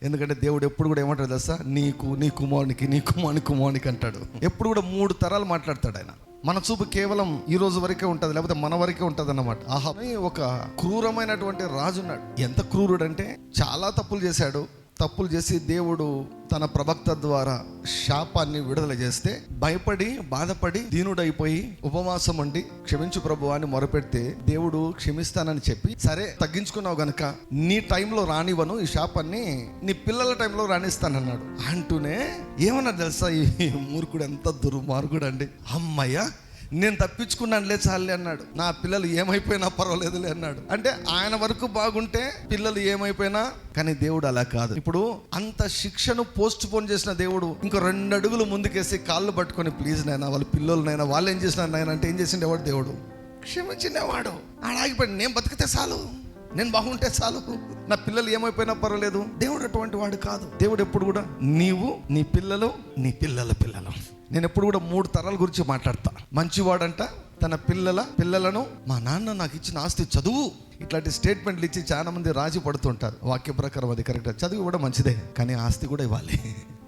ఎందుకంటే దేవుడు ఎప్పుడు కూడా ఏమంటాడు తెలుసా, నీకు, నీ కుమారునికి, నీ కుమారునికి అంటాడు. ఎప్పుడు కూడా 3 తరాలు మాట్లాడతాడు ఆయన. మన చూపు కేవలం ఈ రోజు వరకే ఉంటుంది, లేకపోతే మన వరకే ఉంటుంది అన్నమాట. ఆహా, ఒక క్రూరమైనటువంటి రాజు ఉన్నాడు. ఎంత క్రూరుడు అంటే చాలా తప్పులు చేశాడు. తప్పులు చేసి దేవుడు తన ప్రవక్త ద్వారా శాపాన్ని విడుదల చేస్తే భయపడి బాధపడి దీనుడైపోయి ఉపవాసం ఉండి క్షమించు ప్రభువా అని మొరపెడితే దేవుడు క్షమిస్తానని చెప్పి, సరే తగ్గించుకున్నావు గనుక నీ టైంలో రానివ్వను, ఈ శాపాన్ని నీ పిల్లల టైంలో రాణిస్తానన్నాడు. అంటూనే ఏమన్నా తెలుసా, ఈ మూర్ఖుడు ఎంత దుర్మార్గుడు అండి. అమ్మయ్య, నేను తప్పించుకున్నానులే చాలే అన్నాడు. నా పిల్లలు ఏమైపోయినా పర్వాలేదులే అన్నాడు. అంటే ఆయన వరకు బాగుంటే పిల్లలు ఏమైపోయినా, కానీ దేవుడు అలా కాదు. ఇప్పుడు అంత శిక్షను పోస్ట్ పోన్ చేసిన దేవుడు ఇంకో 2 అడుగులు ముందుకేసి కాళ్ళు పట్టుకొని, ప్లీజ్ నాయన, వాళ్ళ పిల్లలనైనా వాళ్ళు ఏం చేసినారు నాయన అంటే ఏం చేసిండేవాడు దేవుడు, క్షమించిండేవాడు. ఆడాగిపోయి నేను బతికితే చాలు, నేను బాగుంటే చాలు, నా పిల్లలు ఏమైపోయినా పర్వాలేదు. దేవుడు అటువంటి వాడు కాదు. దేవుడు ఎప్పుడు కూడా నీవు, నీ పిల్లలు, నీ పిల్లల పిల్లలు. నేను ఎప్పుడు కూడా 3 తరాల గురించి మాట్లాడతా. మంచివాడంట తన పిల్లలను, మా నాన్న నాకు ఇచ్చిన ఆస్తి చదువు, ఇట్లాంటి స్టేట్మెంట్లు ఇచ్చి చాలా మంది రాజీ పడుతుంటారు. వాక్య ప్రకారం అది కరెక్ట్, చదువు కూడా మంచిదే, కానీ ఆస్తి కూడా ఇవ్వాలి.